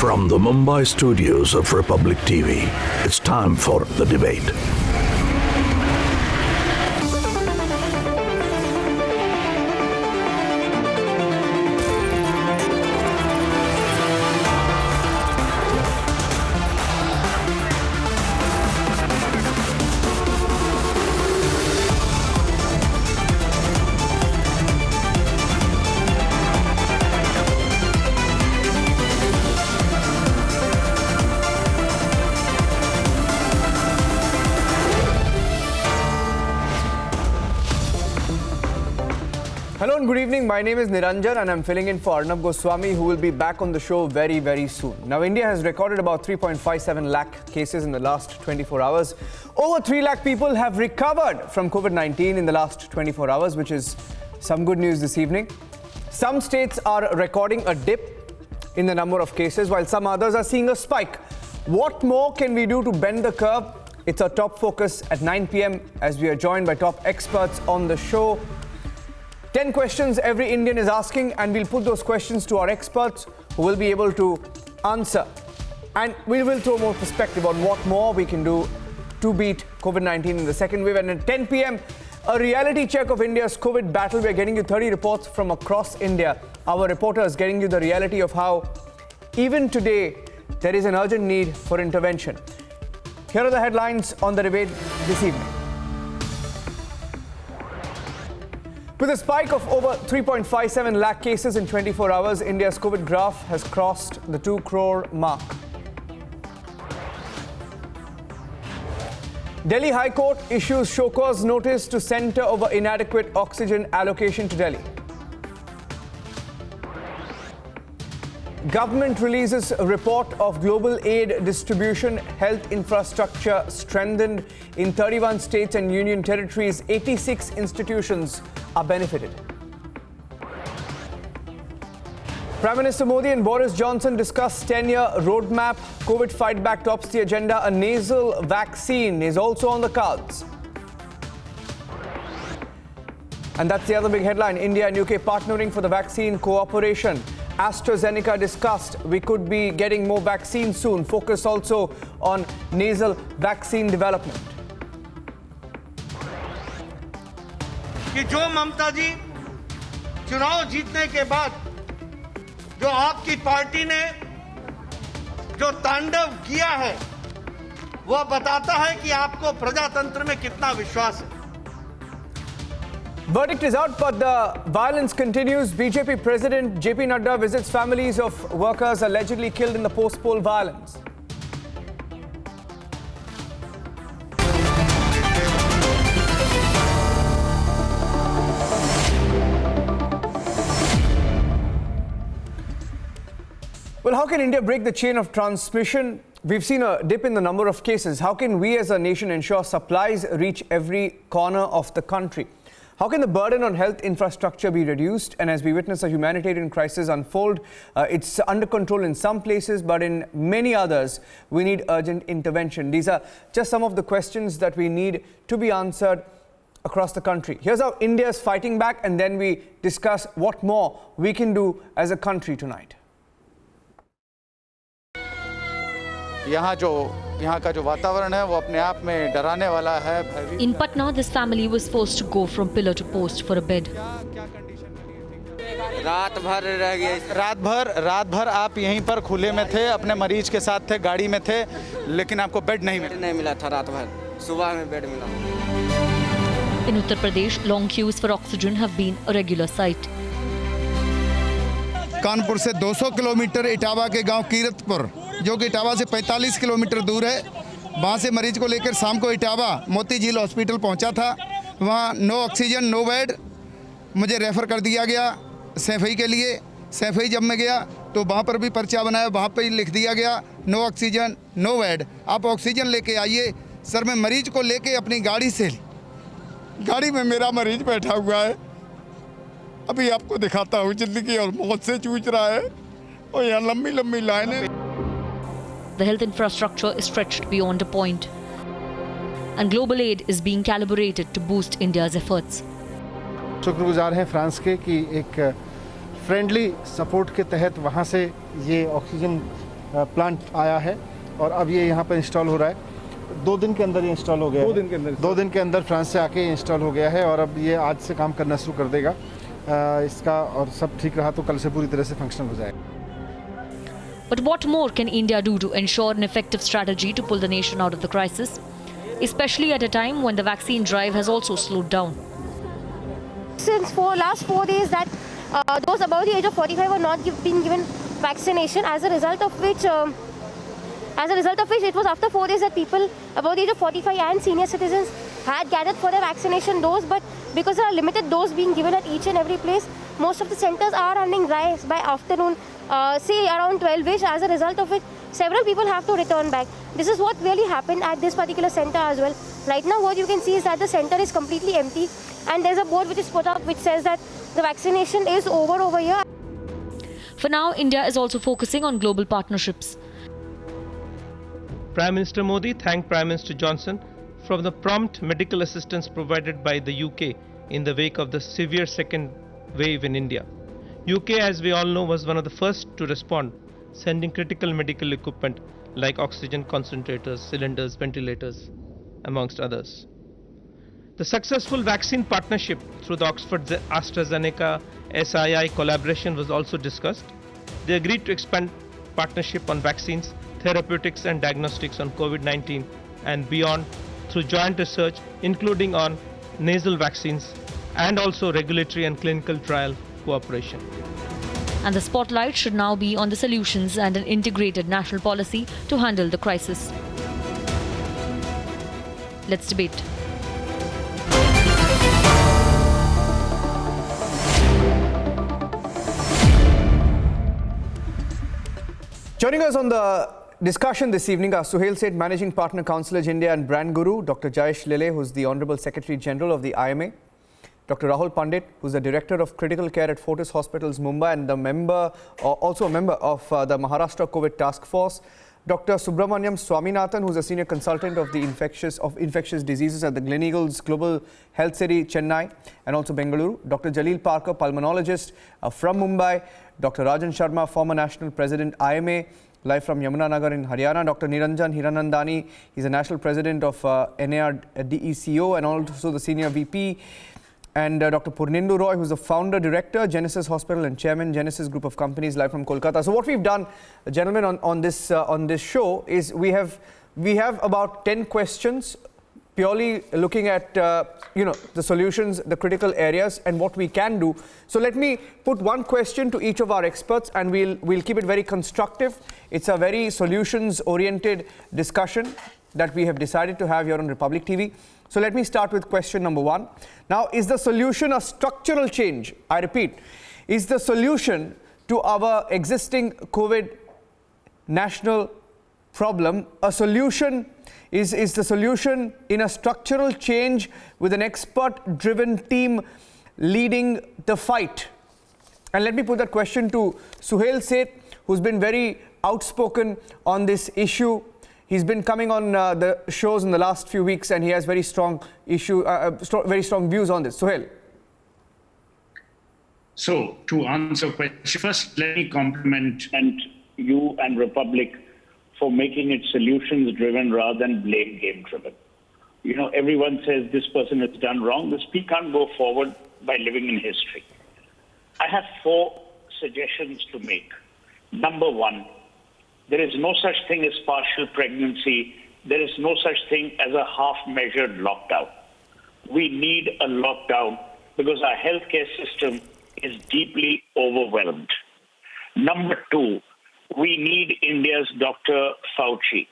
From the Mumbai studios of Republic TV, it's time for the debate. Hello and good evening. My name is Niranjan and I'm filling in for Arnab Goswami, who will be back on the show very, very soon. Now, India has recorded about 3.57 lakh cases in the last 24 hours. Over 3 lakh people have recovered from COVID-19 in the last 24 hours, which is some good news this evening. Some states are recording a dip in the number of cases, while some others are seeing a spike. What more can we do to bend the curve? It's our top focus at 9 p.m. as we are joined by top experts on the show. 10 questions every Indian is asking, and we'll put those questions to our experts who will be able to answer. And we will throw more perspective on what more we can do to beat COVID-19 in the second wave. And at 10 p.m., a reality check of India's COVID battle. We're getting you 30 reports from across India. Our reporters getting you the reality of how, even today, there is an urgent need for intervention. Here are the headlines on the debate this evening. With a spike of over 3.57 lakh cases in 24 hours, India's COVID graph has crossed the 2 crore mark. Delhi High Court issues show cause notice to centre over inadequate oxygen allocation to Delhi. Government releases a report of global aid distribution. Health infrastructure strengthened in 31 states and union territories. 86 institutions are benefited. Prime Minister Modi and Boris Johnson discuss 10-year roadmap. COVID fight back tops the agenda. A nasal vaccine is also on the cards. And that's the other big headline. India and UK partnering for the vaccine cooperation. AstraZeneca discussed we could be getting more vaccines soon. Focus also on nasal vaccine development. कि जो ममता जी चुनाव जीतने के बाद जो आपकी party ने जो तांडव किया है वह बताता है कि आपको प्रजातंत्र में कितना विश्वास है. Verdict is out, but the violence continues. BJP President JP Nadda visits families of workers allegedly killed in the post-poll violence. Well, how can India break the chain of transmission? We've seen a dip in the number of cases. How can we as a nation ensure supplies reach every corner of the country? How can the burden on health infrastructure be reduced? And as we witness a humanitarian crisis unfold, it's under control in some places, but in many others, we need urgent intervention. These are just some of the questions that we need to be answered across the country. Here's how India is fighting back, and then we discuss what more we can do as a country tonight. यहाँ का जो वातावरण है वो अपने आप में डराने वाला है. In Patna, this family was forced to go from pillar to post for a bed. रात भर आप यहीं पर खुले में थे, अपने मरीज के साथ थे, गाड़ी में थे, लेकिन आपको बेड नहीं मिला था. रात भर सुबह में बेड मिला. In Uttar Pradesh, long queues for oxygen have been a regular sight. Kanpur से 200 किलोमीटर इटावा के गांव कीरतपुर, जो कि इटावा से 45 किलोमीटर दूर है, वहां से मरीज को लेकर शाम को इटावा मोती झील हॉस्पिटल पहुंचा था. वहां नो ऑक्सीजन नो बेड, मुझे रेफ़र कर दिया गया सैफई के लिए. सैफई जब मैं गया तो वहां पर भी पर्चा बनाया, वहां पर ही लिख दिया गया नो ऑक्सीजन नो बेड, आप ऑक्सीजन लेके आइए. सर मैं मरीज को लेके अपनी गाड़ी में मेरा मरीज बैठा हुआ है, अभी आपको दिखाता हूँ. जिंदगी और मौत से जूझ रहा है और यहाँ लंबी लाइनें. The health infrastructure is stretched beyond a point, and global aid is being calibrated to boost India's efforts. शुक्रगुजार हैं फ्रांस के कि एक फ्रेंडली सपोर्ट के तहत वहाँ से ये ऑक्सीजन प्लांट आया है और अब ये यहाँ पर इंस्टॉल हो रहा है। 2 दिन के अंदर ये इंस्टॉल हो गया है। 2 दिन के अंदर फ्रांस से आके इंस्टॉल हो गया है और अब ये आज से काम करना शुरू कर देगा इसका, और सब ठीक रहा तो कल से पूरी तरह से फंक्शनल हो जाएगा। But what more can India do to ensure an effective strategy to pull the nation out of the crisis, especially at a time when the vaccine drive has also slowed down? Since for last 4 days that those above the age of 45 were not being given vaccination, as a result of which it was after 4 days that people above the age of 45 and senior citizens had gathered for their vaccination dose, but because there are limited doses being given at each and every place, most of the centers are running dry by afternoon, say around 12ish, as a result of which several people have to return back. This is what really happened at this particular center as well. Right now what you can see is that the center is completely empty and there's a board which is put up which says that the vaccination is over here. For now, India is also focusing on global partnerships. Prime Minister Modi thanked Prime Minister Johnson for the prompt medical assistance provided by the UK in the wake of the severe second wave in India. UK, as we all know, was one of the first to respond, sending critical medical equipment like oxygen concentrators, cylinders, ventilators, amongst others. The successful vaccine partnership through the Oxford AstraZeneca SII collaboration was also discussed. They agreed to expand partnership on vaccines, therapeutics and diagnostics on COVID-19 and beyond through joint research, including on nasal vaccines and also regulatory and clinical trial cooperation. And the spotlight should now be on the solutions and an integrated national policy to handle the crisis. Let's debate. Joining us on the discussion this evening are Suhail Seth, Managing Partner, Councillor India and Brand Guru, Dr. Jayesh Lele, who's the Honorable Secretary General of the IMA, Dr. Rahul Pandit, who's the Director of Critical Care at Fortis Hospitals, Mumbai, and also a member of the Maharashtra COVID Task Force, Dr. Subramaniam Swaminathan, who's a Senior Consultant of the Infectious Diseases at the Gleneagles Global Health City, Chennai, and also Bengaluru, Dr. Jaleel Parker, Pulmonologist from Mumbai, Dr. Rajan Sharma, former National President, IMA, live from Yamunanagar in Haryana, Dr. Niranjan Hiranandani, he's a National President of NAR DECO and also the Senior VP, and Dr. Purnindu Roy, who's the Founder Director, Genesis Hospital and Chairman, Genesis Group of Companies, live from Kolkata. So what we've done, gentlemen, on this show is we have about 10 questions, purely looking at the solutions, the critical areas, and what we can do. So let me put one question to each of our experts, and we'll keep it very constructive. It's a very solutions-oriented discussion that we have decided to have here on Republic TV. So let me start with question number 1. Now, is the solution a structural change? I repeat, is the solution to our existing COVID national problem a solution? Is the solution in a structural change with an expert-driven team leading the fight? And let me put that question to Suhail Seth, who's been very outspoken on this issue. He's been coming on the shows in the last few weeks, and he has very strong very strong views on this. Suhail. So, to answer question, first let me compliment you and Republic for making it solutions driven rather than blame game driven. You know, everyone says this person has done wrong. We can't go forward by living in history. I have 4 suggestions to make. Number 1, there is no such thing as partial pregnancy. There is no such thing as a half-measured lockdown. We need a lockdown because our healthcare system is deeply overwhelmed. Number 2, we need India's Dr. Fauci.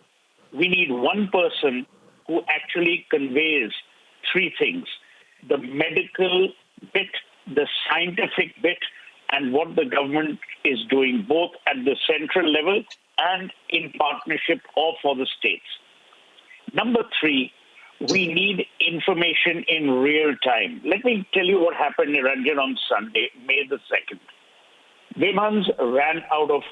We need one person who actually conveys 3 things: the medical bit, the scientific bit, and what the government is doing, both at the central level and in partnership or for the states. Number 3, we need information in real time. Let me tell you what happened in Ranjan on Sunday, May the 2nd. Vimans ran out of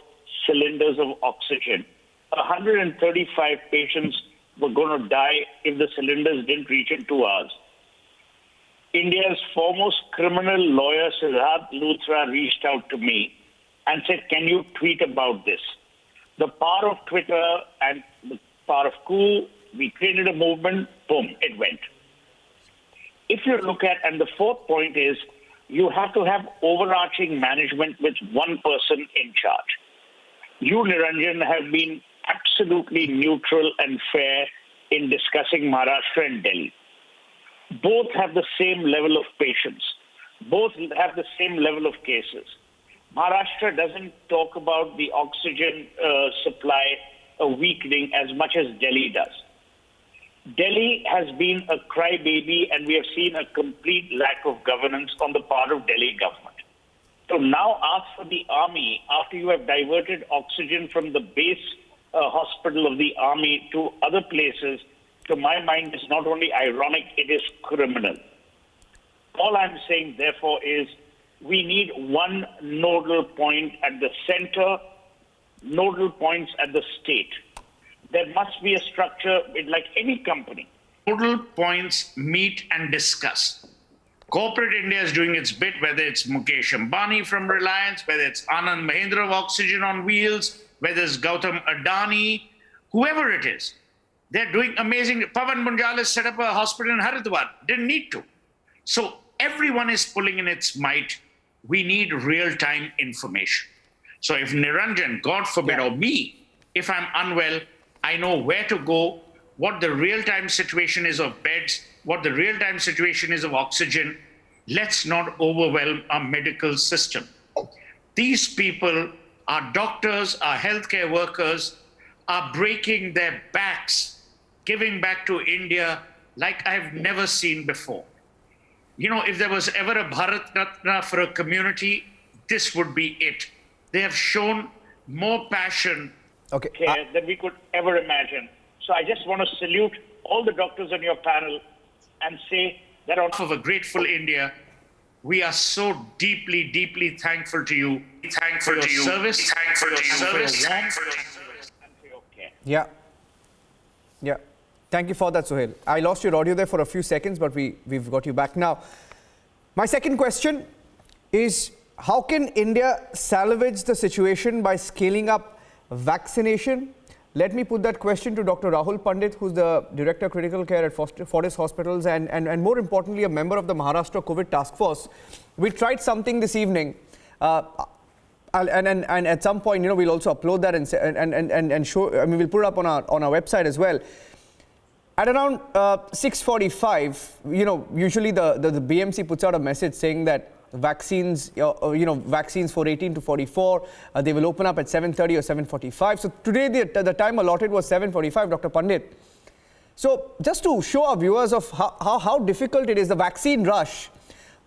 cylinders of oxygen. 135 patients were going to die if the cylinders didn't reach in 2 hours. India's foremost criminal lawyer, Siddharth Luthra, reached out to me and said, can you tweet about this? The power of Twitter and the power of cool, we created a movement, boom, it went. If you look at, and the fourth point is, you have to have overarching management with one person in charge. You, Niranjan, have been absolutely neutral and fair in discussing Maharashtra and Delhi. Both have the same level of patience. Both have the same level of cases. Maharashtra doesn't talk about the oxygen supply weakening as much as Delhi does. Delhi has been a crybaby, and we have seen a complete lack of governance on the part of Delhi government. So now ask for the army, after you have diverted oxygen from the base hospital of the army to other places, to my mind is not only ironic, it is criminal. All I'm saying, therefore, is we need one nodal point at the center, nodal points at the state. There must be a structure like any company. Nodal points meet and discuss. Corporate India is doing its bit, whether it's Mukesh Ambani from Reliance, whether it's Anand Mahindra of Oxygen on Wheels, whether it's Gautam Adani, whoever it is. They're doing amazing. Pawan Munjal has set up a hospital in Haridwar. Didn't need to. So everyone is pulling in its might. We need real-time information. So if Niranjan, God forbid, or me, if I'm unwell, I know where to go, what the real-time situation is of beds, what the real-time situation is of oxygen. Let's not overwhelm our medical system. These people, our doctors, our healthcare workers, are breaking their backs, giving back to India like I've never seen before. You know, if there was ever a Bharat Ratna for a community, this would be it. They have shown more passion care than we could ever imagine. So I just want to salute all the doctors on your panel and say that on behalf of a grateful India, we are so deeply, deeply thankful to you. Thankful for your service, thankful for your service, and for your care. Yeah. Thank you for that, Sohail. I lost your audio there for a few seconds, but we've got you back now. My second question is, how can India salvage the situation by scaling up vaccination? Let me put that question to Dr. Rahul Pandit, who's the Director of Critical Care at Fortis Hospitals and more importantly, a member of the Maharashtra COVID Task Force. We tried something this evening. And at some point, you know, we'll also upload that and show. I mean, we'll put it up on our website as well. At around 6:45, you know, usually the BMC puts out a message saying that vaccines, vaccines for 18 to 44, they will open up at 7:30 or 7:45. So today the time allotted was 7:45, Dr. Pandit. So just to show our viewers of how difficult it is, the vaccine rush,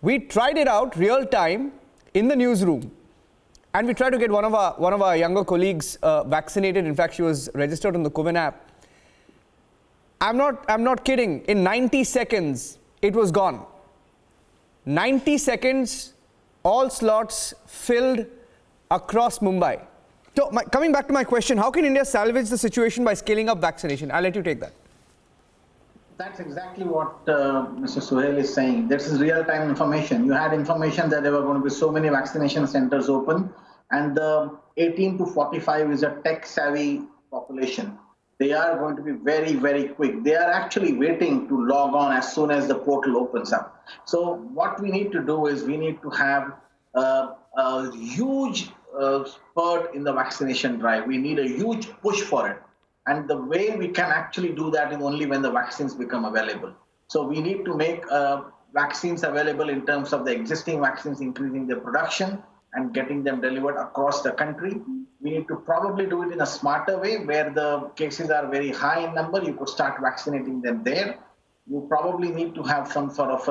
we tried it out real time in the newsroom. And we tried to get one of our younger colleagues vaccinated. In fact, she was registered on the COVID app. I'm not kidding. In 90 seconds, it was gone. 90 seconds, all slots filled across Mumbai. So coming back to my question, how can India salvage the situation by scaling up vaccination? I'll let you take that. That's exactly what Mr. Sohail is saying. This is real-time information. You had information that there were going to be so many vaccination centers open, and the 18 to 45 is a tech-savvy population. They are going to be very, very quick. They are actually waiting to log on as soon as the portal opens up. So what we need to do is we need to have a huge spurt in the vaccination drive. We need a huge push for it. And the way we can actually do that is only when the vaccines become available. So we need to make vaccines available in terms of the existing vaccines, increasing their production and getting them delivered across the country. We need to probably do it in a smarter way where the cases are very high in number. You could start vaccinating them there. You probably need to have some sort of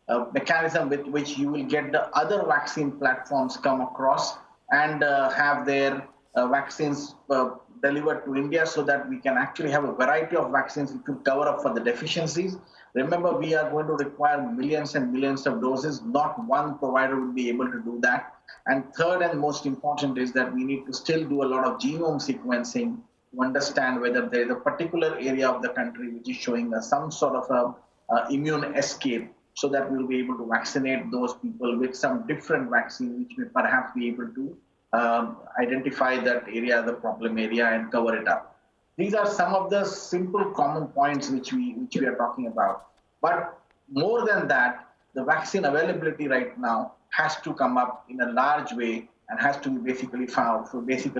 a mechanism with which you will get the other vaccine platforms come across and have their vaccines delivered to India so that we can actually have a variety of vaccines which will cover up for the deficiencies. Remember, we are going to require millions and millions of doses. Not one provider will be able to do that. And third and most important is that we need to still do a lot of genome sequencing to understand whether there is a particular area of the country which is showing us some sort of immune escape so that we'll be able to vaccinate those people with some different vaccine which may perhaps be able to identify that area as a problem area and cover it up. These are some of the simple common points which we are talking about. But more than that, the vaccine availability right now has to come up in a large way and has to be basically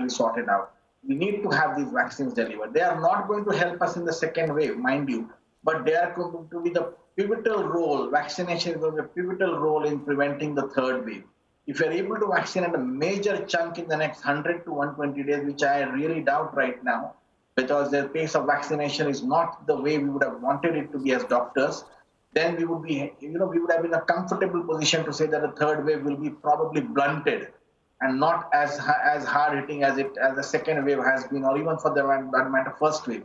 sorted out. We need to have these vaccines delivered. They are not going to help us in the second wave, mind you, but they are going to be the pivotal role. Vaccination is going to be a pivotal role in preventing the third wave. If you're able to vaccinate a major chunk in the next 100 to 120 days, which I really doubt right now, because the pace of vaccination is not the way we would have wanted it to be as doctors, then we would be, we would have been in a comfortable position to say that the third wave will be probably blunted and not as hard hitting as the second wave has been, or even for that matter, first wave.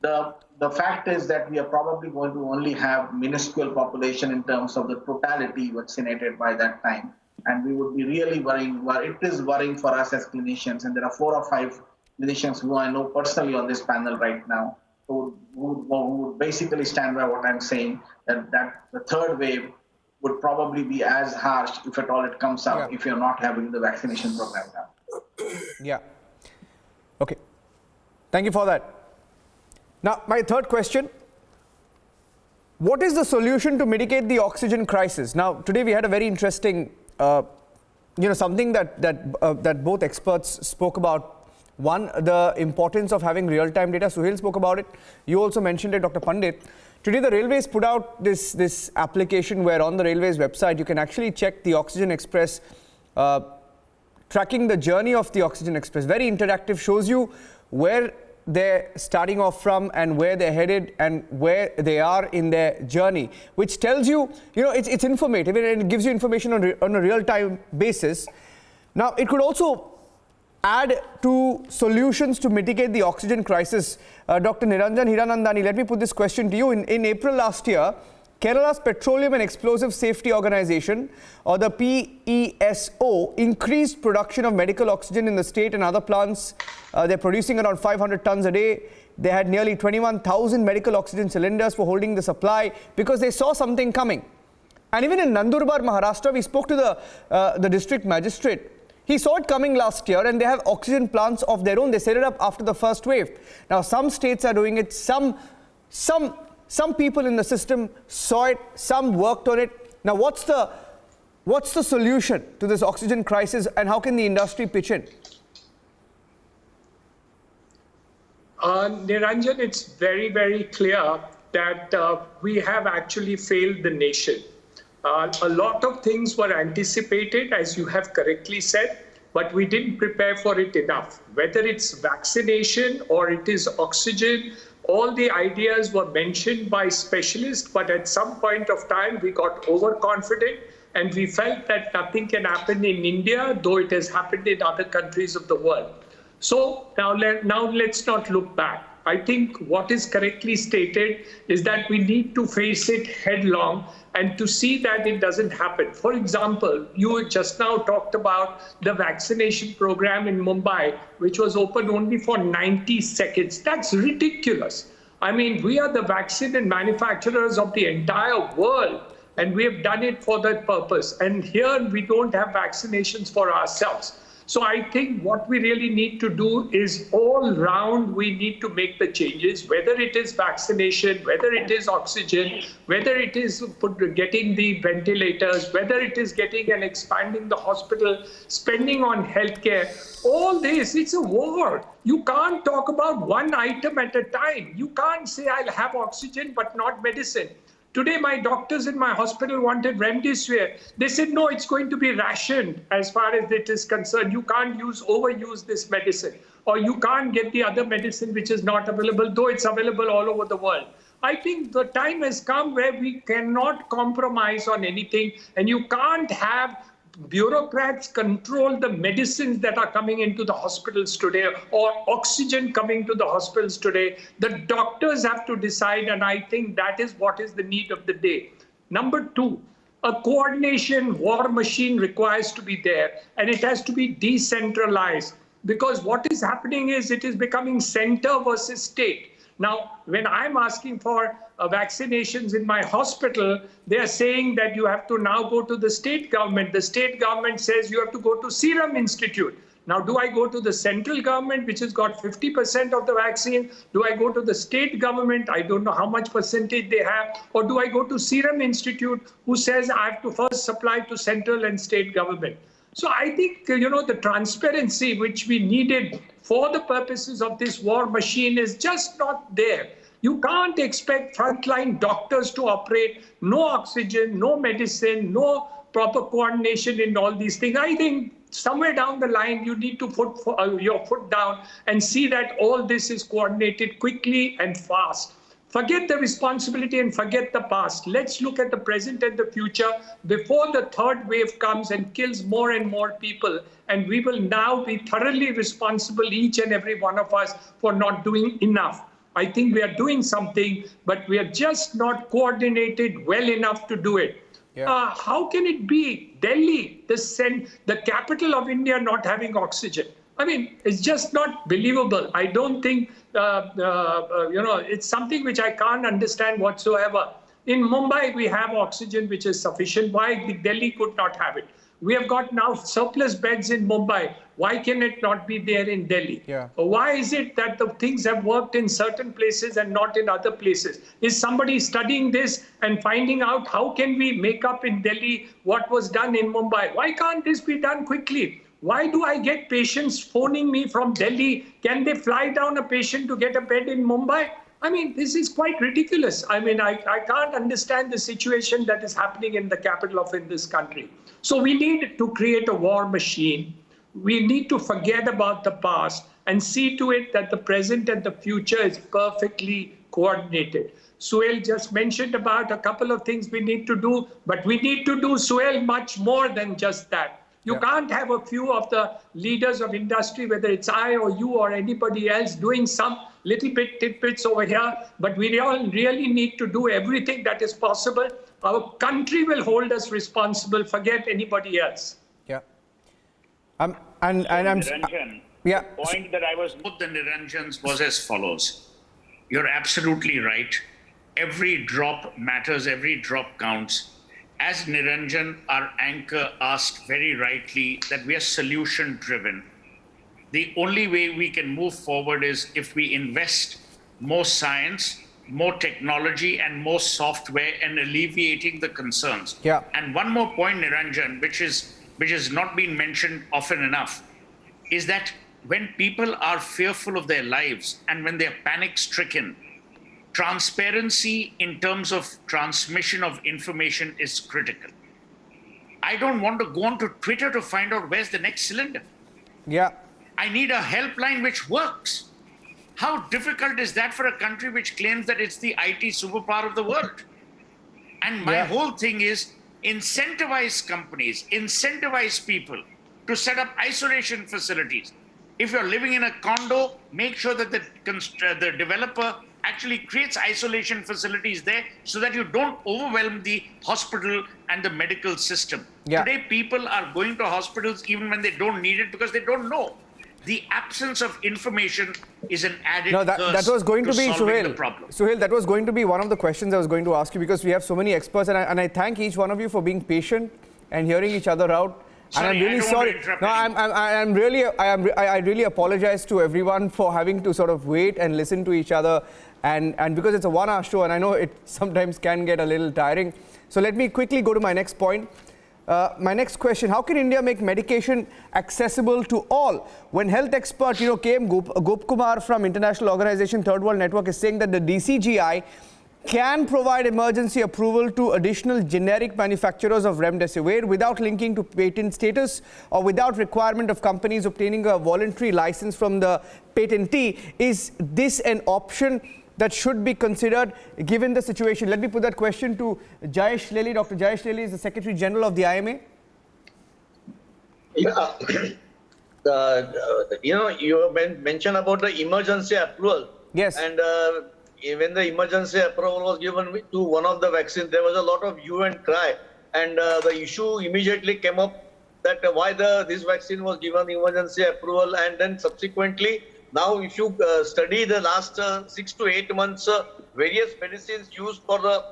The fact is that we are probably going to only have minuscule population in terms of the totality vaccinated by that time. And we would be really worrying. It is worrying for us as clinicians. And there are 4 or 5 clinicians who I know personally on this panel right now who would basically stand by what I'm saying, that the third wave would probably be as harsh, if at all it comes up, if you're not having the vaccination program now. Yeah. Okay. Thank you for that. Now, my third question. What is the solution to mitigate the oxygen crisis? Now, today we had a very interesting, something that both experts spoke about. One, the importance of having real-time data. Suhail spoke about it. You also mentioned it, Dr. Pandit. Today, the railways put out this application where on the railways website, you can actually check the Oxygen Express, tracking the journey of the Oxygen Express. Very interactive, shows you where they're starting off from and where they're headed and where they are in their journey, which tells you, it's informative and it gives you information on a real-time basis. Now, it could also add to solutions to mitigate the oxygen crisis. Dr. Niranjan Hiranandani, let me put this question to you. In April last year, Kerala's Petroleum and Explosive Safety Organization, or the PESO, increased production of medical oxygen in the state and other plants. They're producing around 500 tons a day. They had nearly 21,000 medical oxygen cylinders for holding the supply because they saw something coming. And even in Nandurbar, Maharashtra, we spoke to the district magistrate. He saw it coming last year and they have oxygen plants of their own. They set it up after the first wave. Now, some states are doing it. Some people in the system saw it. Some worked on it. Now, what's the solution to this oxygen crisis and how can the industry pitch in? Niranjan, it's very, very clear that we have actually failed the nation. A lot of things were anticipated, as you have correctly said, but we didn't prepare for it enough. Whether it's vaccination or it is oxygen, all the ideas were mentioned by specialists, but at some point of time we got overconfident and we felt that nothing can happen in India, though it has happened in other countries of the world. So now let's not look back. I think what is correctly stated is that we need to face it headlong and to see that it doesn't happen. For example, you just now talked about the vaccination program in Mumbai, which was open only for 90 seconds. That's ridiculous. I mean, we are the vaccine and manufacturers of the entire world, and we have done it for that purpose. And here we don't have vaccinations for ourselves. So I think what we really need to do is all round, we need to make the changes, whether it is vaccination, whether it is oxygen, whether it is getting the ventilators, whether it is getting and expanding the hospital, spending on healthcare. All this, it's a war. You can't talk about one item at a time. You can't say I'll have oxygen but not medicine. Today, my doctors in my hospital wanted remdesivir. They said, no, it's going to be rationed as far as it is concerned. You can't overuse this medicine, or you can't get the other medicine which is not available, though it's available all over the world. I think the time has come where we cannot compromise on anything, and you can't have bureaucrats control the medicines that are coming into the hospitals today or oxygen coming to the hospitals today. The doctors have to decide, and I think that is what is the need of the day. Number two, a coordination war machine requires to be there, and it has to be decentralized, because what is happening is it is becoming center versus state. Now, when I'm asking for vaccinations in my hospital, they are saying that you have to now go to the state government. The state government says you have to go to Serum Institute. Now, do I go to the central government, which has got 50% of the vaccine? Do I go to the state government? I don't know how much percentage they have. Or do I go to Serum Institute, who says I have to first supply to central and state government? So I think, the transparency which we needed for the purposes of this war machine is just not there. You can't expect frontline doctors to operate, no oxygen, no medicine, no proper coordination in all these things. I think somewhere down the line, you need to put your foot down and see that all this is coordinated quickly and fast. Forget the responsibility and forget the past. Let's look at the present and the future before the third wave comes and kills more and more people. And we will now be thoroughly responsible, each and every one of us, for not doing enough. I think we are doing something, but we are just not coordinated well enough to do it. Yeah. How can it be Delhi, the capital of India, not having oxygen? I mean, it's just not believable. I don't think, it's something which I can't understand whatsoever. In Mumbai, we have oxygen which is sufficient. Why Delhi could not have it? We have got now surplus beds in Mumbai. Why can it not be there in Delhi? Yeah. Why is it that the things have worked in certain places and not in other places? Is somebody studying this and finding out how can we make up in Delhi what was done in Mumbai? Why can't this be done quickly? Why do I get patients phoning me from Delhi? Can they fly down a patient to get a bed in Mumbai? I mean, this is quite ridiculous. I mean, I can't understand the situation that is happening in the capital of this country. So we need to create a war machine. We need to forget about the past and see to it that the present and the future is perfectly coordinated. Suhail just mentioned about a couple of things we need to do, but we need to do, Suhail, much more than just that. You can't have a few of the leaders of industry, whether it's I or you or anybody else, doing some little bit tidbits over here, but we all really need to do everything that is possible. Our country will hold us responsible, forget anybody else. Yeah. Niranjan, the point that I was with the Niranjans was as follows. You're absolutely right. Every drop matters, every drop counts. As Niranjan, our anchor, asked very rightly, that we are solution driven. The only way we can move forward is if we invest more science, more technology, and more software in alleviating the concerns. Yeah. And one more point, Niranjan, which has not been mentioned often enough, is that when people are fearful of their lives and when they're panic-stricken, transparency in terms of transmission of information is critical. I don't want to go onto Twitter to find out where's the next cylinder. Yeah. I need a helpline which works. How difficult is that for a country which claims that it's the IT superpower of the world? And my whole thing is incentivize companies, incentivize people to set up isolation facilities. If you're living in a condo, make sure that the developer actually creates isolation facilities there so that you don't overwhelm the hospital and the medical system. Yeah. Today, people are going to hospitals even when they don't need it because they don't know. The absence of information is an added that was going to be solving the problem. Suhail, that was going to be one of the questions I was going to ask you, because we have so many experts, and I thank each one of you for being patient and hearing each other out. Sorry, and I'm really sorry. No, I really apologize to everyone for having to sort of wait and listen to each other, and because it's a 1-hour show, and I know it sometimes can get a little tiring. So let me quickly go to my next point. My next question: how can India make medication accessible to all? When health expert, KM Gopkumar from International Organization Third World Network is saying that the DCGI can provide emergency approval to additional generic manufacturers of remdesivir without linking to patent status or without requirement of companies obtaining a voluntary license from the patentee. Is this an option that should be considered given the situation? Let me put that question to Jayesh Lely. Dr. Jayesh Lely is the Secretary General of the IMA. Yeah. You mentioned about the emergency approval. Yes. And when the emergency approval was given to one of the vaccines, there was a lot of hue and cry. And the issue immediately came up that why this vaccine was given emergency approval. And then subsequently, now if you study the last 6 to 8 months, various medicines used for the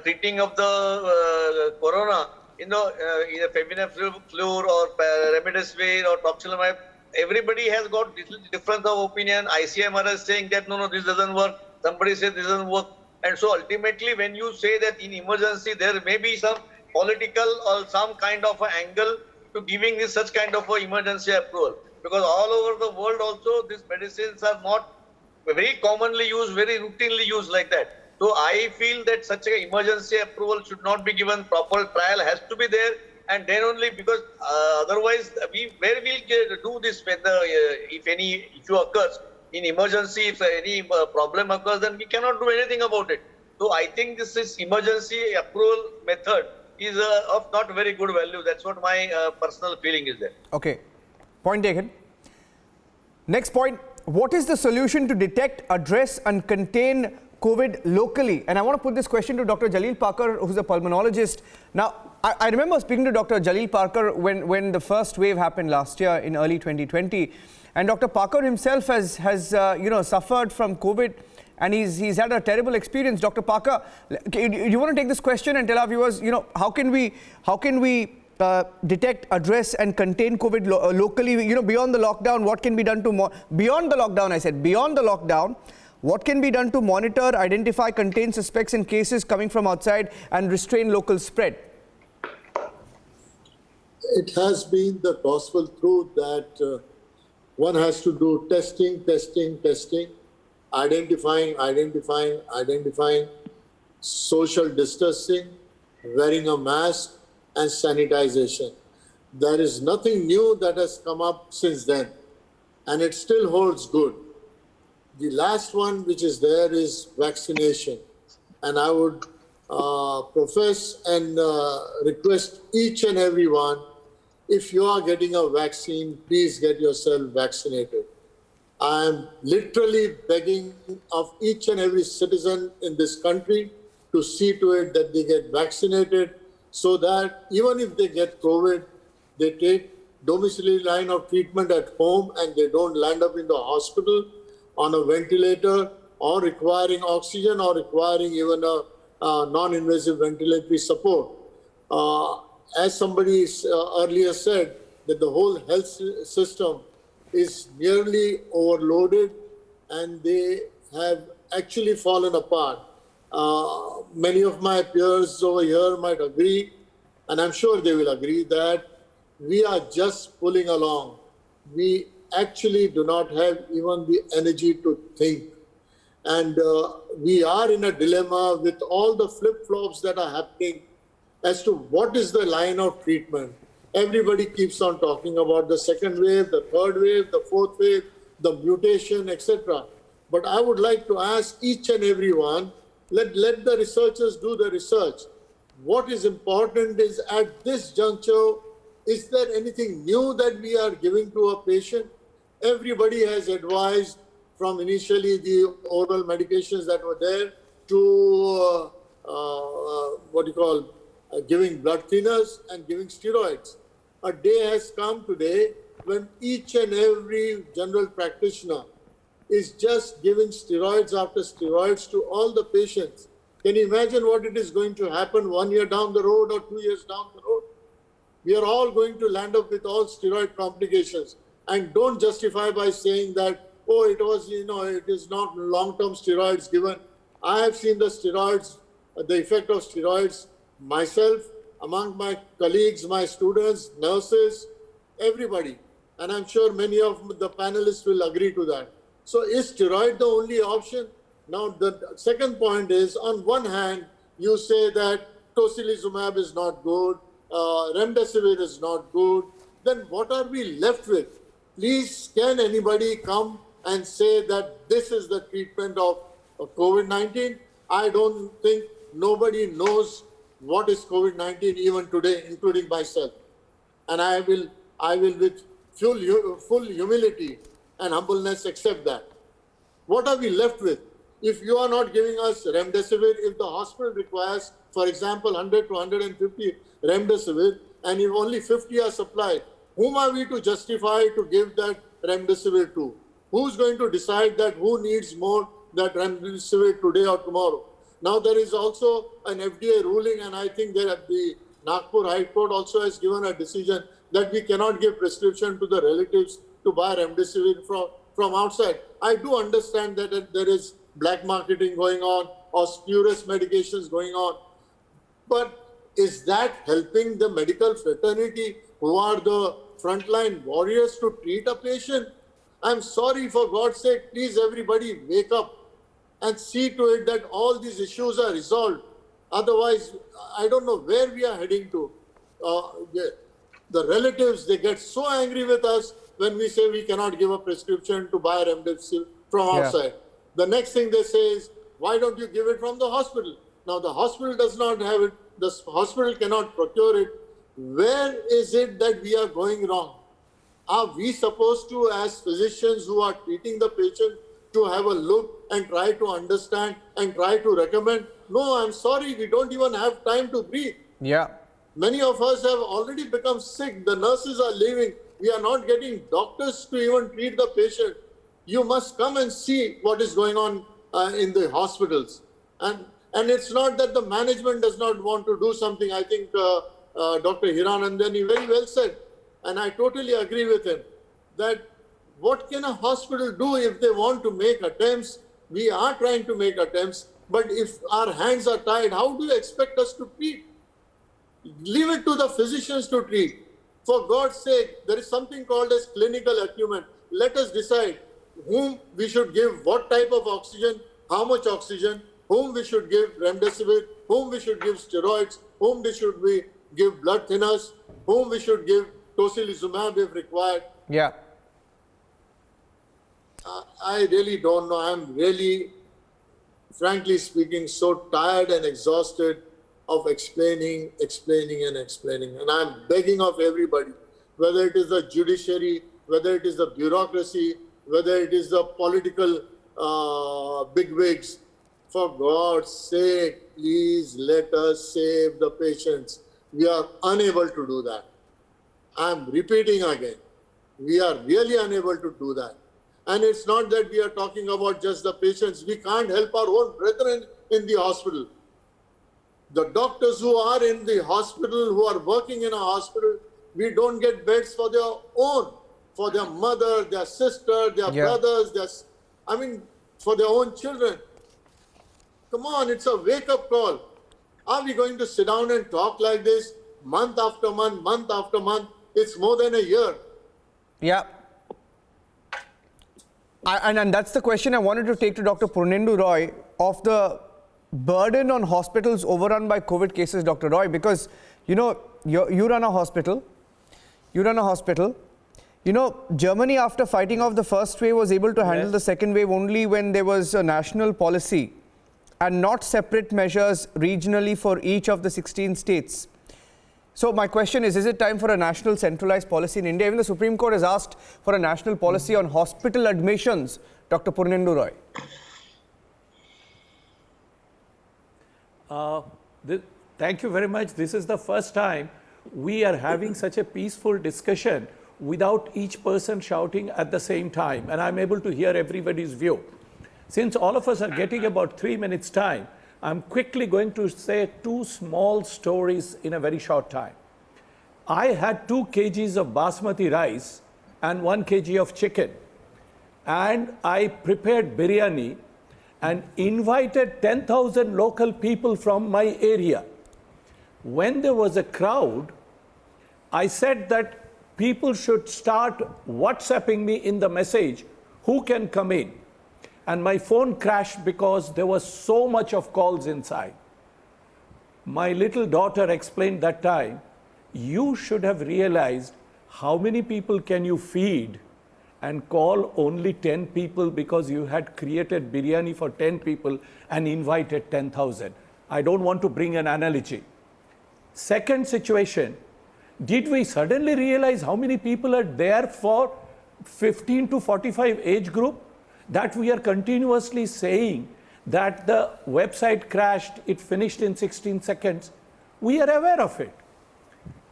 treating of the corona either feminafluor or remdesivir or toxilamab. Everybody has got difference of opinion. ICMR is saying that no, this doesn't work. Somebody says this doesn't work. And so ultimately, when you say that in emergency, there may be some political or some kind of an angle to giving this such kind of an emergency approval. Because all over the world also, these medicines are not very commonly used, very routinely used like that. So I feel that such an emergency approval should not be given. Proper trial has to be there, and then only, because otherwise, where we'll do this when if any issue occurs in emergency, if any problem occurs, then we cannot do anything about it. So I think this is emergency approval method is of not very good value. That's what my personal feeling is there. Okay, point taken. Next point. What is the solution to detect, address and contain COVID locally? And I want to put this question to Dr. Jaleel Parker, who's a pulmonologist. Now, I remember speaking to Dr. Jaleel Parker when the first wave happened last year in early 2020. And Dr. Parker himself has suffered from COVID, and he's had a terrible experience. Dr. Parker, you want to take this question and tell our viewers, how can we detect, address and contain COVID locally, beyond the lockdown? What can be done to beyond the lockdown? I said beyond the lockdown. What can be done to monitor, identify, contain suspects in cases coming from outside and restrain local spread? It has been the gospel truth that one has to do testing, identifying, social distancing, wearing a mask, and sanitization. There is nothing new that has come up since then, and it still holds good. The last one which is there is vaccination, and I would profess and request each and every one, if you are getting a vaccine, please get yourself vaccinated. I am literally begging of each and every citizen in this country to see to it that they get vaccinated, so that even if they get COVID, they take domiciliary line of treatment at home and they don't land up in the hospital on a ventilator or requiring oxygen or requiring even a non-invasive ventilatory support. As somebody earlier said, that the whole health system is nearly overloaded and they have actually fallen apart. Many of my peers over here might agree, and I'm sure they will agree, that we are just pulling along. We actually do not have even the energy to think. And we are in a dilemma with all the flip-flops that are happening as to what is the line of treatment. Everybody keeps on talking about the second wave, the third wave, the fourth wave, the mutation, etc. But I would like to ask each and every one, let the researchers do the research. What is important is, at this juncture, is there anything new that we are giving to a patient? Everybody has advised, from initially the oral medications that were there to giving blood thinners and giving steroids. A day has come today when each and every general practitioner is just giving steroids after steroids to all the patients. Can you imagine what it is going to happen 1 year down the road or 2 years down the road? We are all going to land up with all steroid complications. And don't justify by saying that, oh, it was, it is not long-term steroids given. I have seen the steroids, the effect of steroids myself, among my colleagues, my students, nurses, everybody. And I'm sure many of the panelists will agree to that. So is steroid the only option? Now, the second point is, on one hand, you say that tocilizumab is not good, remdesivir is not good. Then what are we left with? Please, can anybody come and say that this is the treatment of COVID-19? I don't think nobody knows what is COVID-19 even today, including myself. And I will with full humility and humbleness accept that. What are we left with? If you are not giving us remdesivir, if the hospital requires, for example, 100 to 150 remdesivir, and if only 50 are supplied, whom are we to justify to give that remdesivir to? Who's going to decide that who needs more that remdesivir today or tomorrow? Now there is also an FDA ruling, and I think that the Nagpur High Court also has given a decision that we cannot give prescription to the relatives to buy remdesivir from outside. I do understand that there is black marketing going on or spurious medications going on. But is that helping the medical fraternity who are the frontline warriors to treat a patient? I'm sorry, for God's sake, please everybody wake up and see to it that all these issues are resolved. Otherwise, I don't know where we are heading to. The relatives, they get so angry with us when we say we cannot give a prescription to buy remdesivir from outside. The next thing they say is, why don't you give it from the hospital? Now, the hospital does not have it. The hospital cannot procure it. Where is it that we are going wrong? Are we supposed to, as physicians who are treating the patient, to have a look and try to understand and try to recommend? No, I'm sorry, we don't even have time to breathe. Yeah. Many of us have already become sick. The nurses are leaving. We are not getting doctors to even treat the patient. You must come and see what is going on in the hospitals. And it's not that the management does not want to do something. I think Dr. Hiranandani very well said, and I totally agree with him, that what can a hospital do if they want to make attempts? We are trying to make attempts, but if our hands are tied, how do you expect us to treat? Leave it to the physicians to treat. For God's sake, there is something called as clinical acumen. Let us decide whom we should give what type of oxygen, how much oxygen, whom we should give remdesivir, whom we should give steroids, whom we should give blood thinners, whom we should give tocilizumab if required. Yeah. I really don't know. I'm really, frankly speaking, so tired and exhausted of explaining. And I'm begging of everybody, whether it is the judiciary, whether it is the bureaucracy, whether it is the political bigwigs, for God's sake, please let us save the patients. We are unable to do that. I'm repeating again. We are really unable to do that. And it's not that we are talking about just the patients. We can't help our own brethren in the hospital. The doctors who are in the hospital, who are working in a hospital, we don't get beds for their own, for their mother, their sister, their brothers, for their own children. Come on, it's a wake-up call. Are we going to sit down and talk like this month after month, month after month? It's more than a year. Yeah. And that's the question I wanted to take to Dr. Purnendu Roy of the burden on hospitals overrun by COVID cases, Dr. Roy, because, you know, you run a hospital. You know, Germany, after fighting off the first wave, was able to handle the second wave only when there was a national policy and not separate measures regionally for each of the 16 states. So my question is it time for a national centralized policy in India? Even the Supreme Court has asked for a national policy on hospital admissions. Dr. Purnendu Roy. Thank you very much. This is the first time we are having such a peaceful discussion without each person shouting at the same time. And I'm able to hear everybody's view. Since all of us are getting about 3 minutes time, I'm quickly going to say two small stories in a very short time. I had 2 kgs of basmati rice and 1 kg of chicken. And I prepared biryani and invited 10,000 local people from my area. When there was a crowd, I said that people should start WhatsApping me in the message, who can come in? And my phone crashed because there was so much of calls inside. My little daughter explained that time, you should have realized how many people can you feed and call only 10 people because you had created biryani for 10 people and invited 10,000. I don't want to bring an analogy. Second situation, did we suddenly realize how many people are there for 15 to 45 age group? That we are continuously saying that the website crashed, it finished in 16 seconds. We are aware of it.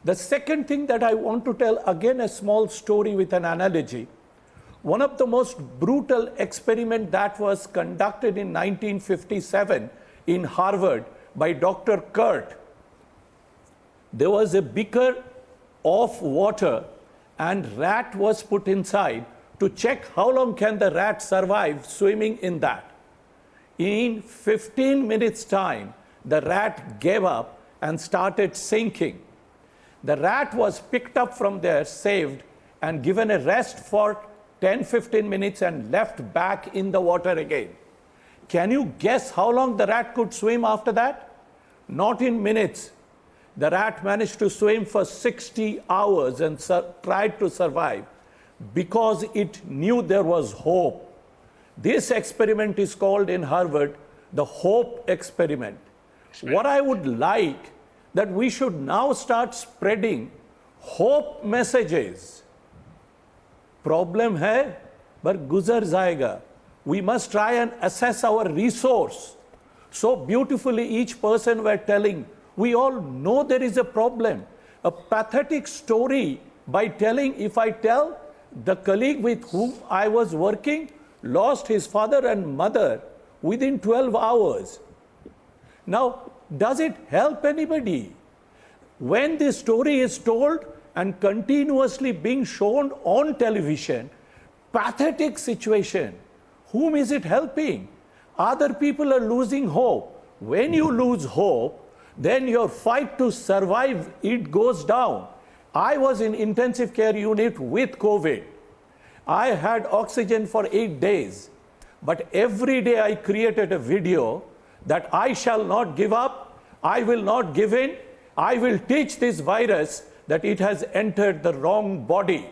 The second thing that I want to tell, again a small story with an analogy. One of the most brutal experiments that was conducted in 1957 in Harvard by Dr. Kurt. there was a beaker of water and rat was put inside to check how long can the rat survive swimming in that. In 15 minutes time, the rat gave up and started sinking. The rat was picked up from there, saved, and given a rest for 10-15 minutes and left back in the water again. Can you guess how long the rat could swim after that? Not in minutes. The rat managed to swim for 60 hours and tried to survive because it knew there was hope. This experiment is called in Harvard the hope experiment. What I would like that we should now start spreading hope messages. Problem hai, but guzar jayega. We must try and assess our resource. So beautifully each person were telling, we all know there is a problem. A pathetic story by telling, if I tell the colleague with whom I was working lost his father and mother within 12 hours. Now, does it help anybody? When this story is told and continuously being shown on television, pathetic situation, whom is it helping? Other people are losing hope. When you lose hope, then your fight to survive, it goes down. I was in intensive care unit with COVID. I had oxygen for 8 days. But every day I created a video that I shall not give up, I will not give in, I will teach this virus that it has entered the wrong body.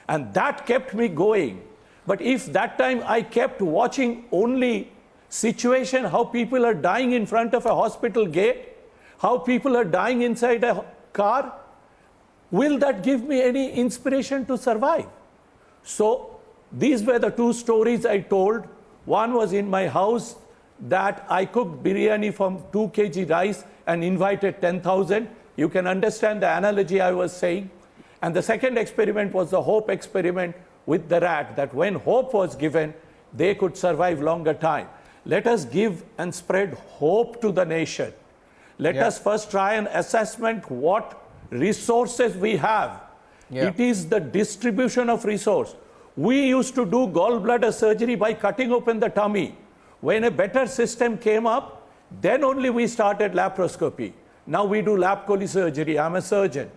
And that kept me going. But if that time I kept watching only situation, how people are dying in front of a hospital gate, how people are dying inside a car, will that give me any inspiration to survive? So these were the two stories I told. One was in my house that I cooked biryani from 2 kg rice and invited 10,000. You can understand the analogy I was saying. And the second experiment was the hope experiment with the rat, that when hope was given, they could survive longer time. Let us give and spread hope to the nation. Let us first try an assessment what resources we have. It is the distribution of resource. We used to do gallbladder surgery by cutting open the tummy. When a better system came up, then only we started laparoscopy. Now we do lap chole surgery. I'm a surgeon.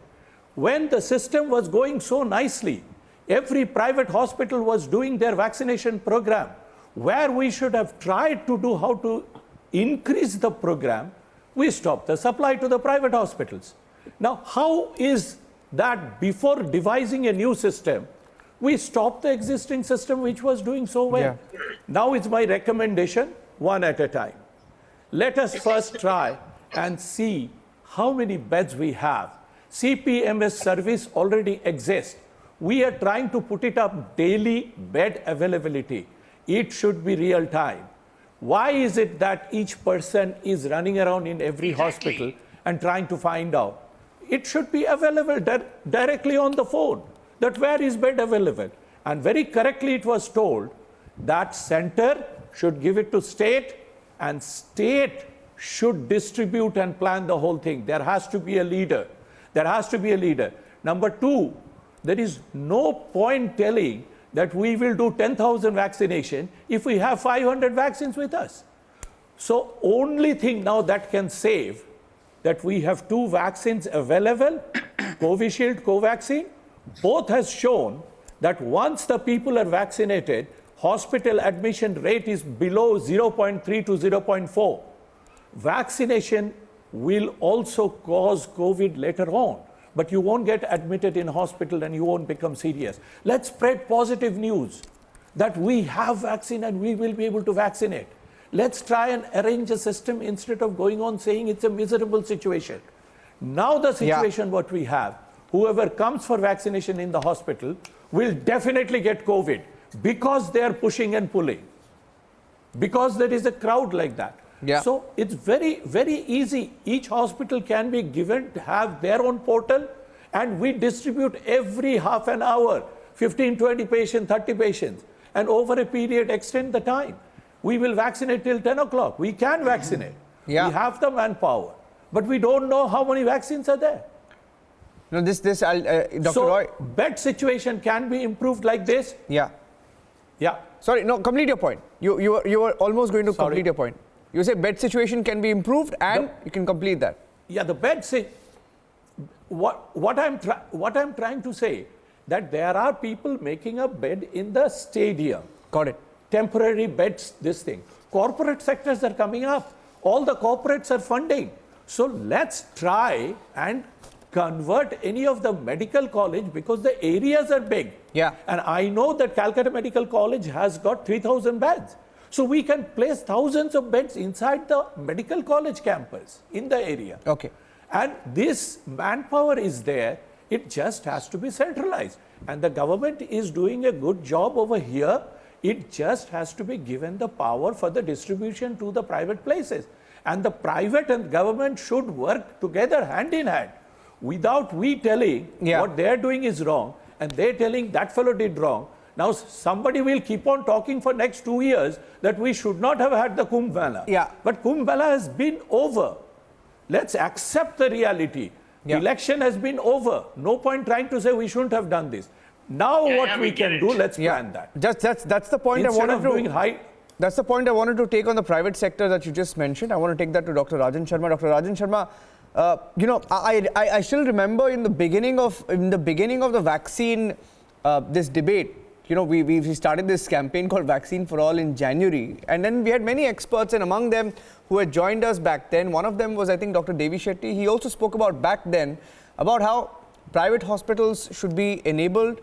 When the system was going so nicely, every private hospital was doing their vaccination program, where we should have tried to do how to increase the program, we stopped the supply to the private hospitals. Now, how is that before devising a new system, we stopped the existing system which was doing so well? Now it's my recommendation, one at a time. Let us first try and see how many beds we have. CPMS service already exists. We are trying to put it up daily bed availability. It should be real time. Why is it that each person is running around in every hospital and trying to find out? It should be available directly on the phone, that where is bed available. And very correctly it was told that center should give it to state and state should distribute and plan the whole thing. There has to be a leader. There has to be a leader. Number two, there is no point telling that we will do 10,000 vaccination if we have 500 vaccines with us. So only thing now that can save that we have 2 vaccines available, Covishield, Covaxin. Both has shown that once the people are vaccinated, hospital admission rate is below 0.3 to 0.4. Vaccination will also cause COVID later on, but you won't get admitted in hospital and you won't become serious. Let's spread positive news that we have vaccine and we will be able to vaccinate. Let's try and arrange a system instead of going on saying it's a miserable situation. Now the situation what we have, whoever comes for vaccination in the hospital will definitely get COVID because they are pushing and pulling, because there is a crowd like that. So it's very, very easy. Each hospital can be given to have their own portal and we distribute every half an hour, 15, 20 patients, 30 patients, and over a period extend the time. We will vaccinate till 10 o'clock. We can vaccinate. We have the manpower, but we don't know how many vaccines are there. No, Dr. So, Roy. bed situation can be improved like this. Yeah. Yeah. Sorry, no, complete your point. You were almost going to Sorry. complete your point. You say bed situation can be improved and you can complete that. Yeah, the bed what I'm trying to say, that there are people making a bed in the stadium. Got it. Temporary beds, this thing. Corporate sectors are coming up. All the corporates are funding. So let's try and convert any of the medical college, because the areas are big. Yeah. And I know that Calcutta Medical College has got 3,000 beds. So we can place thousands of beds inside the medical college campus in the area. Okay. And this manpower is there. It just has to be centralized. And the government is doing a good job over here. It just has to be given the power for the distribution to the private places. And the private and government should work together hand in hand. Without we telling what they're doing is wrong and they're telling that fellow did wrong. Now somebody will keep on talking for next 2 years that we should not have had the Kumbh Mela. Yeah. But Kumbh Mela has been over. Let's accept the reality. Yeah. Election has been over. No point trying to say we shouldn't have done this. Now what we can do, let's plan that. That's the point Instead I of wanted doing to. That's the point I wanted to take on the private sector that you just mentioned. I want to take that to Dr. Rajan Sharma. Dr. Rajan Sharma, I still remember in the beginning of the vaccine, this debate. We started this campaign called Vaccine for All in January, and then we had many experts, and among them who had joined us back then, one of them was, I think, Dr. Devi Shetty. He also spoke about back then about how private hospitals should be enabled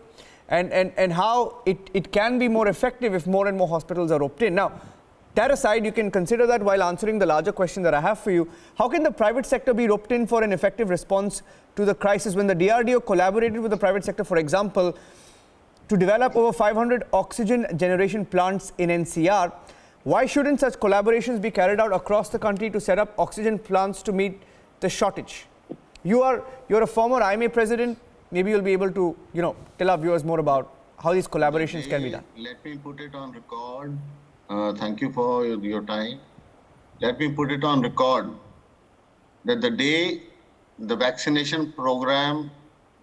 and how it can be more effective if more and more hospitals are roped in. Now, that aside, you can consider that while answering the larger question that I have for you. How can the private sector be roped in for an effective response to the crisis when the DRDO collaborated with the private sector, for example, to develop over 500 oxygen generation plants in NCR? Why shouldn't such collaborations be carried out across the country to set up oxygen plants to meet the shortage? You're a former IMA president. Maybe you'll be able to, tell our viewers more about how these collaborations can be done. Let me put it on record. Thank you for your time. Let me put it on record that the day the vaccination program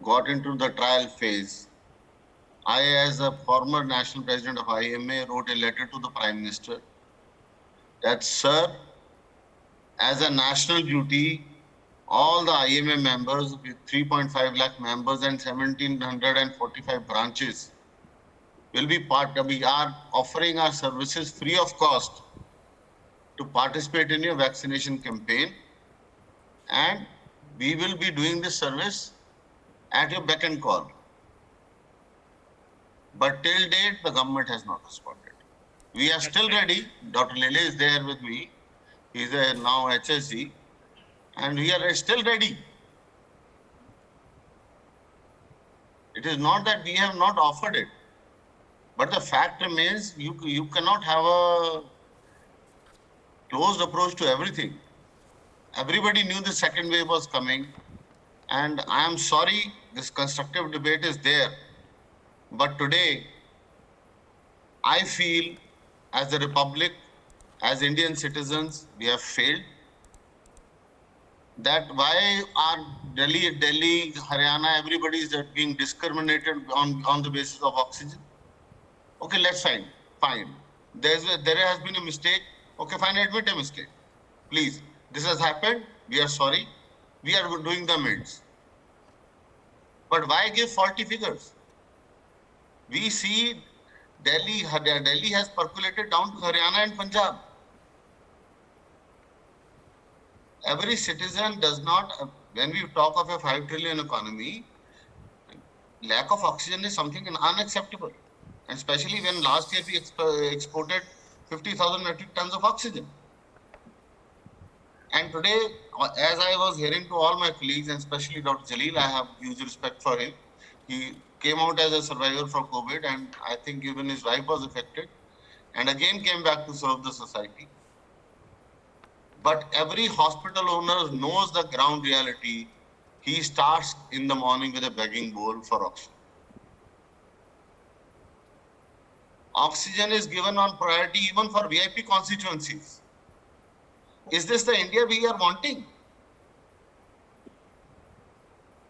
got into the trial phase, I, as a former national president of IMA, wrote a letter to the Prime Minister that, sir, as a national duty, all the IMA members with 3.5 lakh members and 1,745 branches we are offering our services free of cost to participate in your vaccination campaign, and we will be doing this service at your beck and call. But till date, the government has not responded. We are still ready. Dr. Lele is there with me. He is now HSG, and we are still ready. It is not that we have not offered it, but the fact remains you cannot have a closed approach to everything. Everybody knew the second wave was coming, and I am sorry this constructive debate is there. But today, I feel as the Republic, as Indian citizens, we have failed. That why are Delhi, Haryana, everybody is being discriminated on the basis of oxygen? Okay, let's fine. There has been a mistake. Okay, fine, admit a mistake. Please, this has happened. We are sorry. We are doing the amends. But why give faulty figures? We see Delhi has percolated down to Haryana and Punjab. Every citizen does not, when we talk of a 5 trillion economy, lack of oxygen is something unacceptable. Especially when last year we exported 50,000 metric tons of oxygen. And today, as I was hearing to all my colleagues, and especially Dr. Jalil, I have huge respect for him. He came out as a survivor from COVID, and I think even his wife was affected, and again came back to serve the society. But every hospital owner knows the ground reality. He starts in the morning with a begging bowl for oxygen. Oxygen is given on priority even for VIP constituencies. Is this the India we are wanting?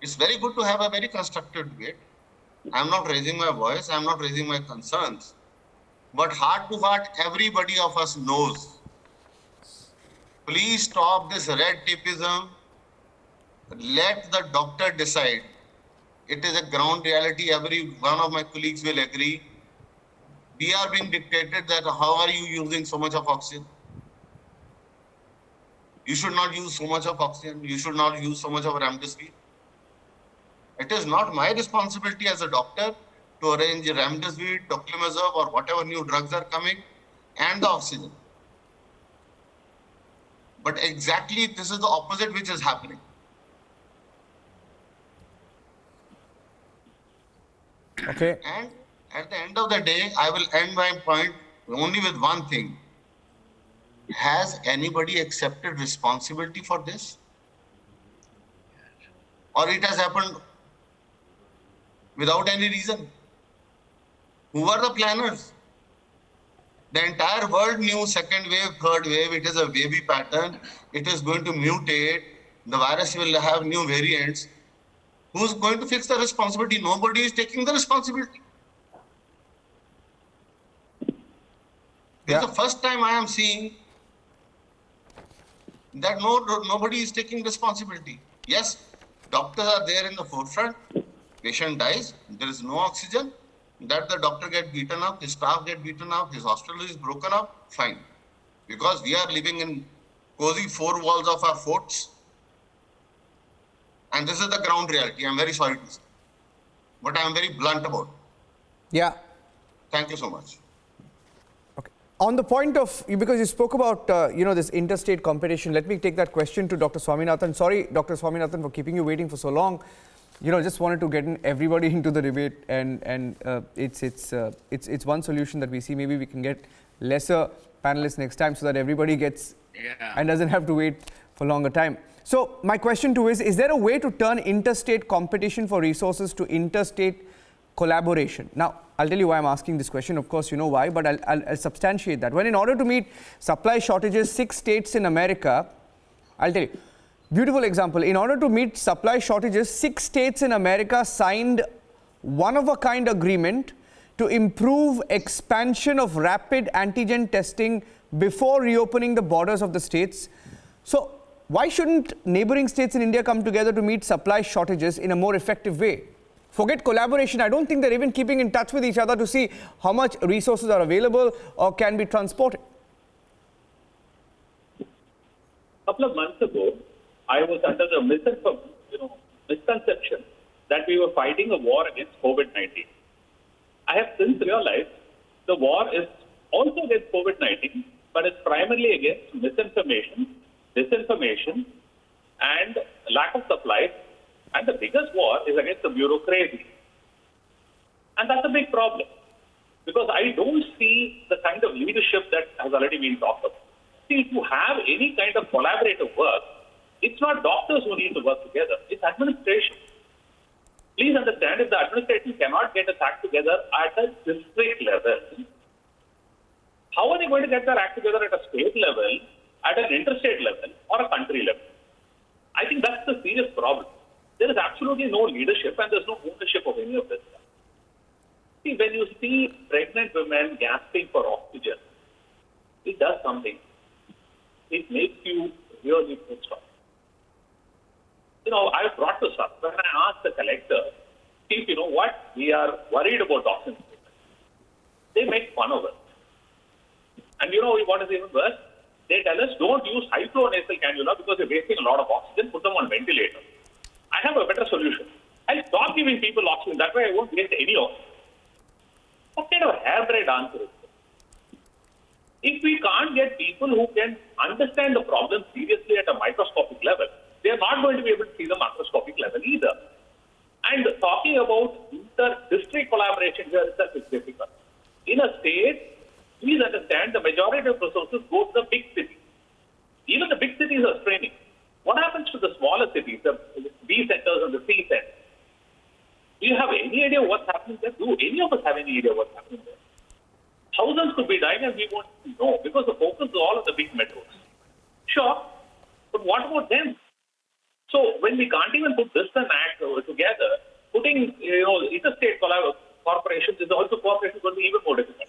It's very good to have a very constructive debate. I'm not raising my voice, I'm not raising my concerns. But heart to heart, everybody of us knows. Please stop this red tapeism. Let the doctor decide. It is a ground reality. Every one of my colleagues will agree. We are being dictated that how are you using so much of oxygen? You should not use so much of oxygen. You should not use so much of remdesivir. It is not my responsibility as a doctor to arrange remdesivir, tocilizumab, or whatever new drugs are coming, and the oxygen. But exactly this is the opposite which is happening. Okay. And at the end of the day, I will end my point only with one thing. Has anybody accepted responsibility for this? Or it has happened without any reason? Who are the planners? The entire world knew second wave, third wave, it is a wavy pattern. It is going to mutate. The virus will have new variants. Who's going to fix the responsibility? Nobody is taking the responsibility. This is the first time I am seeing that nobody is taking responsibility. Yes, doctors are there in the forefront. Patient dies, there is no oxygen. That the doctor get beaten up, his staff get beaten up, his hospital is broken up, fine. Because we are living in cozy four walls of our forts. And this is the ground reality. I'm very sorry to say. But I'm very blunt about it. Yeah. Thank you so much. On the point of, because you spoke about, this interstate competition, let me take that question to Dr. Swaminathan. Sorry, Dr. Swaminathan, for keeping you waiting for so long. Just wanted to get everybody into the debate, and it's one solution that we see. Maybe we can get lesser panelists next time so that everybody gets and doesn't have to wait for longer time. So my question to is there a way to turn interstate competition for resources to interstate collaboration? Now, I'll tell you why I'm asking this question. Of course, you know why, but I'll substantiate that. When in order to meet supply shortages, 6 states in America, I'll tell you, beautiful example. In order to meet supply shortages, 6 states in America signed one-of-a-kind agreement to improve expansion of rapid antigen testing before reopening the borders of the states. So why shouldn't neighboring states in India come together to meet supply shortages in a more effective way? Forget collaboration. I don't think they're even keeping in touch with each other to see how much resources are available or can be transported. A couple of months ago, I was under the misconception that we were fighting a war against COVID-19. I have since realized the war is also against COVID-19, but it's primarily against misinformation, disinformation, and lack of supplies. And the biggest war is against the bureaucracy. And that's a big problem, because I don't see the kind of leadership that has already been talked about. See, if you have any kind of collaborative work, it's not doctors who need to work together, it's administration. Please understand, if the administration cannot get its act together at a district level, how are they going to get their act together at a state level, at an interstate level, or a country level? I think that's the serious problem. There is absolutely no leadership and there's no ownership of any of this stuff. See, when you see pregnant women gasping for oxygen, it does something. It makes you really pissed off. I brought this up when I asked the collector, Chief, we are worried about oxygen. They make fun of us. And what is even worse? They tell us, don't use high flow nasal cannula because you're wasting a lot of oxygen, put them on ventilator. I have a better solution. I'll stop giving people oxygen. That way I won't waste any oxygen. What kind of a harebrained answer is this? If we can't get people who can understand the problem seriously at a microscopic level, they are not going to be able to see the macroscopic level either. And talking about inter-district collaboration here itself is difficult. In a state, please understand the majority of resources go to the big cities. Even the big cities are straining. What happens to the smaller cities, the B centers and the C centers? Do you have any idea what's happening there? Do any of us have any idea what's happening there? Thousands could be dying and we won't know because the focus is all on the big metros. Sure, but what about them? So when we can't even put this and that together, putting interstate corporations is also cooperation going to be even more difficult.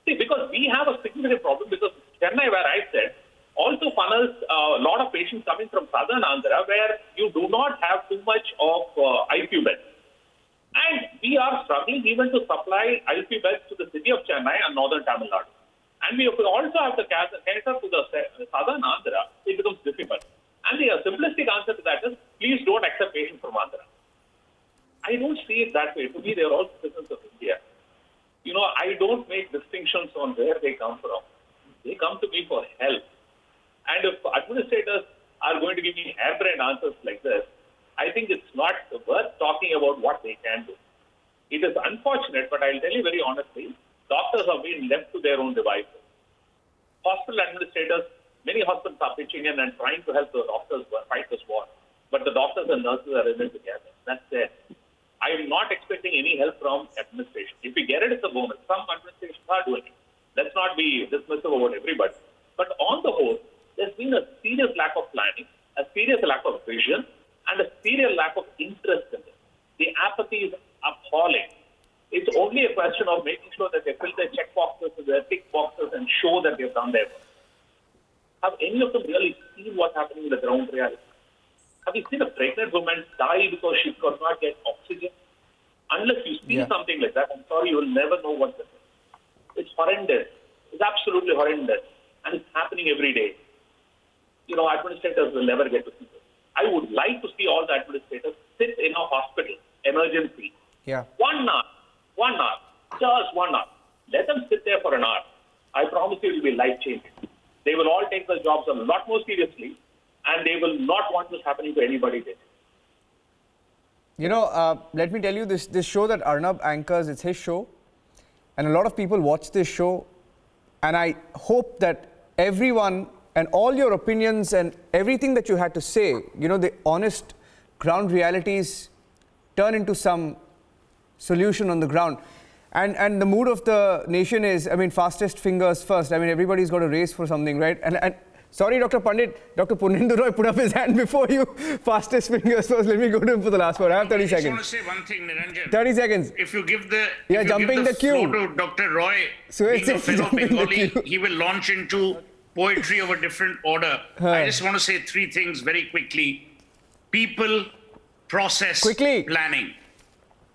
See, because we have a significant problem because Chennai, where I said, also funnels a lot of patients coming from southern Andhra where you do not have too much of ICU beds. And we are struggling even to supply ICU beds to the city of Chennai and northern Tamil Nadu. And we also have to cater to the southern Andhra, it becomes difficult. And the simplistic answer to that is, please don't accept patients from Andhra. I don't see it that way. To me, they are all citizens of India. I don't make distinctions on where they come from. They come to me for help. And if administrators are going to give me harebrained answers like this, I think it's not worth talking about what they can do. It is unfortunate, but I'll tell you very honestly, doctors are being left to their own devices. Hospital administrators, many hospitals are pitching in and trying to help the doctors fight this war. But the doctors and nurses are in it together. That's it. I am not expecting any help from administration. If we get it, it's a bonus. Some administrations are doing it. Let's not be dismissive about everybody. But on the whole, there's been a serious lack of planning, a serious lack of vision, and a serious lack of interest in it. The apathy is appalling. It's only a question of making sure that they fill their check boxes and their tick boxes and show that they've done their work. Have any of them really seen what's happening in the ground reality? Have you seen a pregnant woman die because she could not get oxygen? Unless you see something like that, I'm sorry, you will never know what this is. It's horrendous. It's absolutely horrendous. And it's happening every day. Administrators will never get to see this. I would like to see all the administrators sit in a hospital, emergency. Yeah. 1 hour, just 1 hour. Let them sit there for an hour. I promise you it will be life-changing. They will all take their jobs a lot more seriously, and they will not want this happening to anybody there. Let me tell you, this show that Arnab anchors, it's his show, and a lot of people watch this show, and I hope that everyone and all your opinions and everything that you had to say, the honest ground realities turn into some solution on the ground. And the mood of the nation is, fastest fingers first. Everybody's got a race for something, right? And sorry, Dr. Pandit, Dr. Purnendu Roy put up his hand before you. Fastest fingers first. Let me go to him for the last word. I have 30 seconds. I just want to say one thing, Niranjan. 30 seconds. If you give the, jumping the queue. floor to Dr. Roy, being a fellow Bengali, he will launch into poetry of a different order. I just want to say 3 things very quickly. People, process, planning.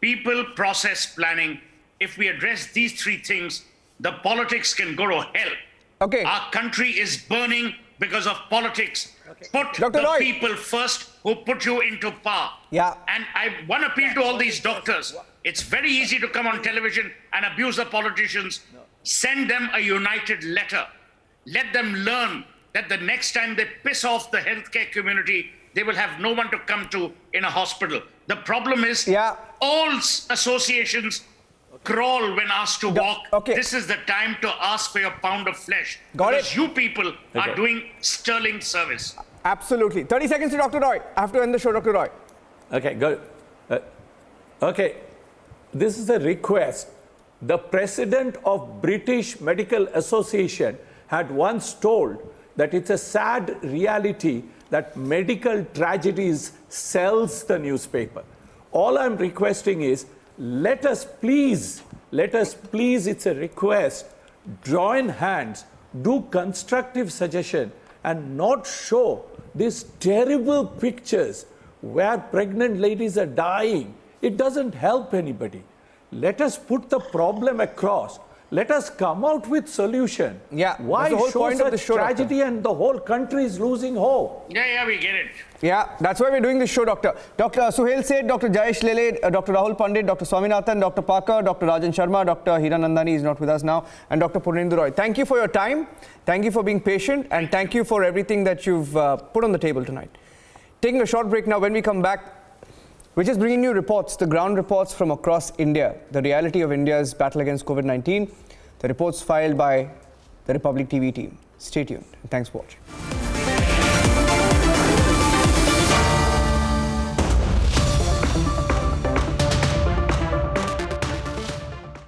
People, process, planning. If we address these 3 things, the politics can go to hell. Okay. Our country is burning because of politics. Put Dr. the Roy. people first who put you into power. Yeah. And I want to appeal to all these doctors. It's very easy to come on television and abuse the politicians. Send them a united letter. Let them learn that the next time they piss off the healthcare community, they will have no one to come to in a hospital. The problem is all associations crawl when asked to walk. Okay. This is the time to ask for your pound of flesh. Got because it. you people are doing sterling service. Absolutely. 30 seconds to Dr. Roy. I have to end the show, Dr. Roy. Okay, good. Okay, this is a request. The president of British Medical Association had once told that it's a sad reality that medical tragedies sells the newspaper. All I'm requesting is, let us please, it's a request, join hands, do constructive suggestion and not show these terrible pictures where pregnant ladies are dying. It doesn't help anybody. Let us put the problem across. Let us come out with solution. Yeah, why that's the whole show point of such the show, tragedy and the whole country is losing hope? Yeah, we get it. Yeah, that's why we're doing this show, Doctor. Dr. Suhail Seth, Dr. Jayesh Lele, Dr. Rahul Pandit, Dr. Swaminathan, Dr. Parker, Dr. Rajan Sharma, Dr. Hiranandani is not with us now, and Dr. Purnendu Roy. Thank you for your time. Thank you for being patient, and thank you for everything that you've put on the table tonight. Taking a short break now. When we come back, we're just bringing you reports, the ground reports from across India, the reality of India's battle against COVID-19, the reports filed by the Republic TV team. Stay tuned. Thanks for watching.